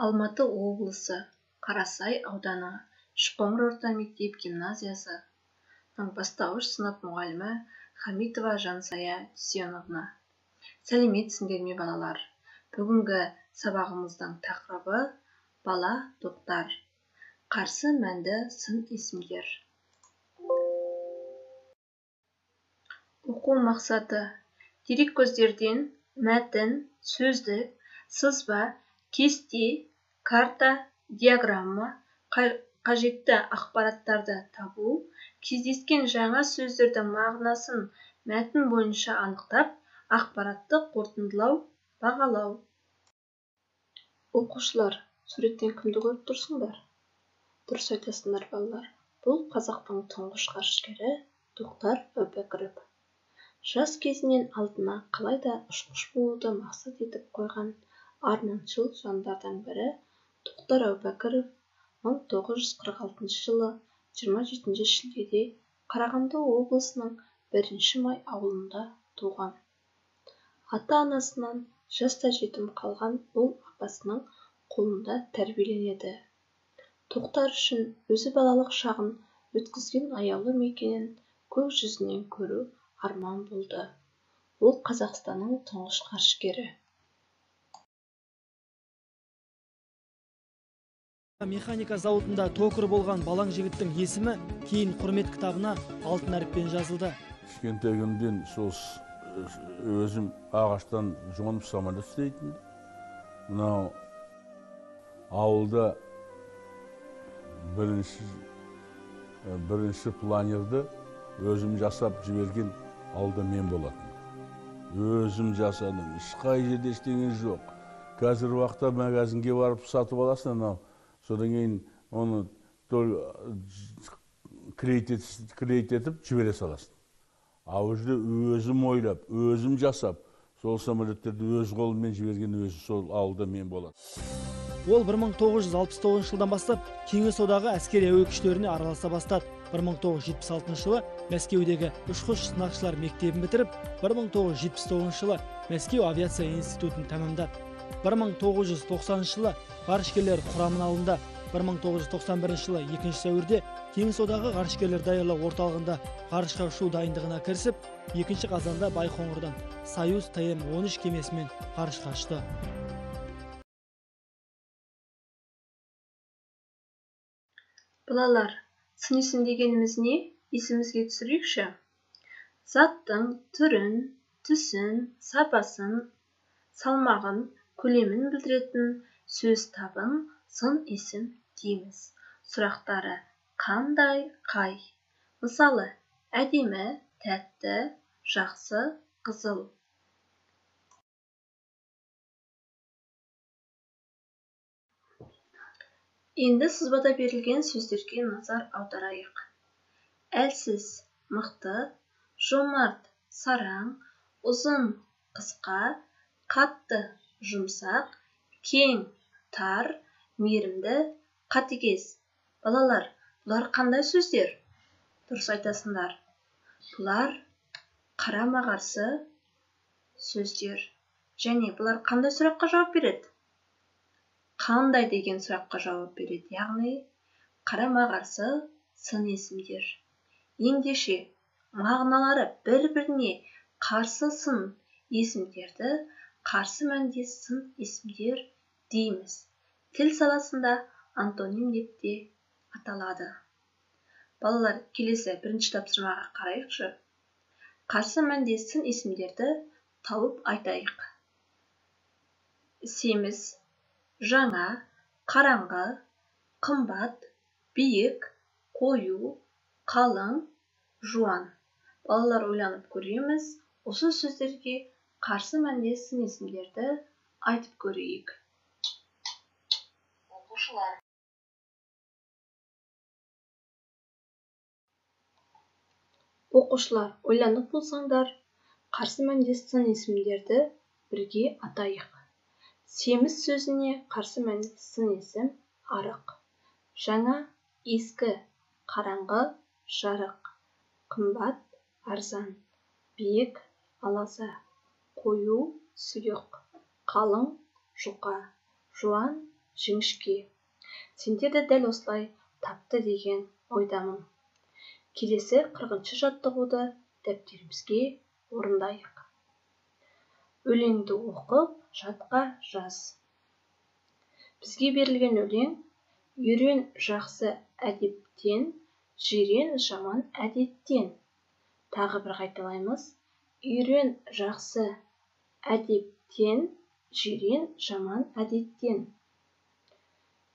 Алматы облысы, Қарасай ауданы, Шқоңыр орта мектеп-гимназиясының бастауыш сынып мұғалімі Хамитова Жансая Дүйсеновна. Сәлеметсіңдер ме, балалар? Бүгінгі сабағымыздың тақырыбы бала тоқтар. Қарсы мәнді сын есімдер. Оқу мақсаты: дереккөздерден мәтін, сөздік, сызба, кесте, карта, диаграмма, қажетті ақпараттарды табу, кездескен жаңа сөздердің мағынасын мәтін бойынша анықтап, ақпаратты қорытындылау, бағалау. Оқушылар, суреттен кімді көріп тұрсыңдар? Дұрыс айтасыңдар, балалар. Бұл қазақтың тұңғыш ғарышкері Тоқтар Әубәкіров. Жас кезінен алдына қалайда ұшқыш болуды мақсат етіп қойған арманшыл жандардан бірі Тоқтар Әубәкіров 1946 жылы 27 шілдеде Қарағанды облысының 1 Май ауылында туған. Ата-анасынан жаста жетім қалған ол апасының қолында тәрбиеленеді. Тоқтар үшін өзі балалық шағын өткізген аяулы мекенін көк жүзінен көру арман болды. Ол Қазақстанның тұңғыш ғарышкері. Механика зауытында токыр болған балаң жігіттің есімі кейін құрмет кітабына алтын әріппен жазылды. Кішкентайымнан өзім ағаштан жонып самолет істейтін. Мынау ауылда бірінші планерді өзім жасап жіберген ауылда мен болатын. Өзім жасадым. Ешқай жерде ештеңе жоқ. Қазір уақытта магазинге барып сатып аласың, анау. Содан кейін оны клейт етіп жібере саласың. Ал жерде өзім ойлап, өзім жасап, сол самолеттерді өз қолыммен жіберген өзі сол ауылда мен болады. Ол 1969 жылдан бастап Кеңес одағы әскери әуе күштеріне араласа бастады. 1976 жылы Мәскеудегі ұшқыш сынақшылар мектебін бітіріп, 1979 жылы Мәскеу авиация институтын тәмамдады. 1990 жылы ғарышкерлер құрамына алынды. 1991 жылы 2 сәуірде Кеңес одағы ғарышкерлер даярлау орталығында ғарышқа ұшу дайындығына кірісіп, 2 қазанда Байқоңырдан Союз ТМ-13 кемесімен ғарышқа ұшты. Балалар, сын есім дегеніміз не? Есімізге түсірейікші. Заттың түрін, түсін, сапасын, салмағын, көлемін білдіретін сөз табын сын есім дейміз. Сұрақтары: қандай, қай? Мысалы, әдемі, тәтті, жақсы, қызыл. Енді сызбада берілген сөздерге назар аударайық. Әлсіз, мықты, жомарт, сараң, ұзын, қысқа, қатты, жұмсақ, кең, тар, мейірімді, қатыгез. Балалар, бұлар қандай сөздер? Дұрыс айтасыңдар. Бұлар қарама-қарсы сөздер. Және бұлар қандай сұраққа жауап береді? Қандай деген сұраққа жауап береді, яғни қарама-қарсы сын есімдер. Ендеше, мағыналары бір-біріне қарсы сын есімдерді қарсы мәндес сын есімдер дейміз. Тіл саласында антоним деп те аталады. Балалар, келесі бірінші тапсырмаға қарайықшы. Қарсы мәндес сын есімдерді тауып айтайық. Семіз, жаңа, қараңғы, қымбат, биік, қою, қалың, жуан. Балалар, ойланып көреміз, осы сөздерге қарсы мәндес сын есімдерді айтып көрейік. Оқушылар, ойланып болсаңдар, қарсы мәндес сын есімдерді бірге атайық. Семіз сөзіне қарсы мәндес сын есім арық. Жаңа, ескі, қараңғы, жарық. Қымбат, арзан. Биік, аласа. 'Қою', 'сұйық'. 'Қалың', 'жұқа'. 'Жуан', 'жіңішке'. 'Жуан', 'жуан'. 'Қою', 'сұйық'. 'Қалың', 'жұқа'. 'Жуан', 'жіңішке'. 'Қою', 'сұйық'. 'Қалың', 'жұқа'. жіңішке. Сендер де дәл осылай тапты деген ойдамын. Келесі 40-шы жаттығуды дәптерімізге орындайық. Өлеңді оқып, жатқа жаз. Бізге берілген өлең: үйрен жақсы әдептен, жирен жаман әдеттен. Тағы бір қайталаймыз. Үйрен жақсы әдептен, жирен жаман әдеттен.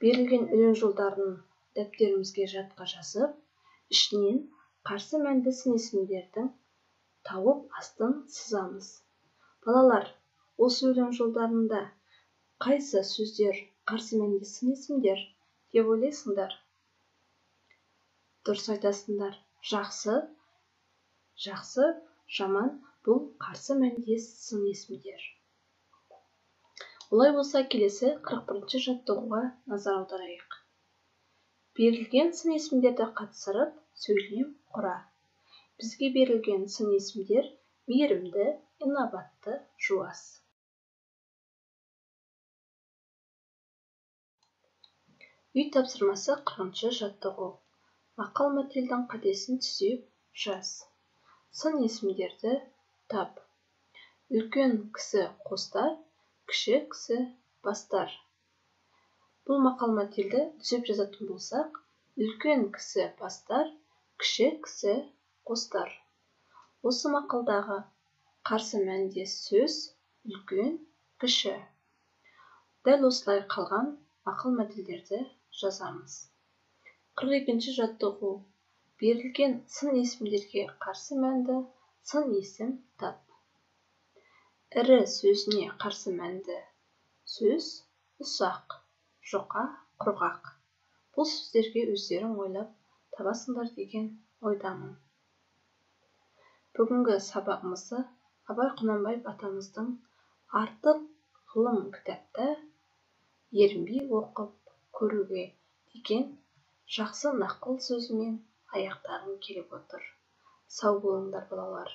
Берілген өлең жолдарын дәптерімізге жатқа жазып, ішінен қарсы мәнді сын есімдердің тауып астын сызамыз. Балалар, осы өлең жолдарында қайсы сөздер қарсы мәнді сын есімдер деп ойлайсыңдар? Дұрыс айтасыңдар. Жақсы, жаман бұл қарсы мәнді сын есімдер. Олай болса, келесі 41-ші жаттығуға назар аударайық. Берілген сын есімдерді қатыстырып, сөйлем құра. Бізге берілген сын есімдер: мейірімді, инабатты, жуас. Үй тапсырмасы 40-шы жаттығу. Мақал-мәтелдің қатесін түзеп жаз. Сын есімдерді тап. Үлкен кісі қостар, кіші кісі бастар. Бұл мақал-мәтелді түзеп жазатын болсақ: үлкен кісі бастар, кіші кісі қостар. Осы мақалдағы қарсы мәнде сөз үлкен, кіші. Дәл осылай қалған мақал-мәтелдерді жазамыз. 42-ші жаттығу. Берілген сын есімдерге қарсы мәнді сын есім тап. Ірі сөзіне қарсы мәнді сөз ұсақ, жұқа, құрғақ. Бұл сөздерге өздерің ойлап табасыңдар деген ойдамын. Бүгінгі сабағымызды Абай Құнанбаев атамыздың «Артық ғылым» кітапта ерінбей оқып көруге деген жақсы нақыл сөзімен аяқтағым келіп отыр. Сау болыңдар балалар.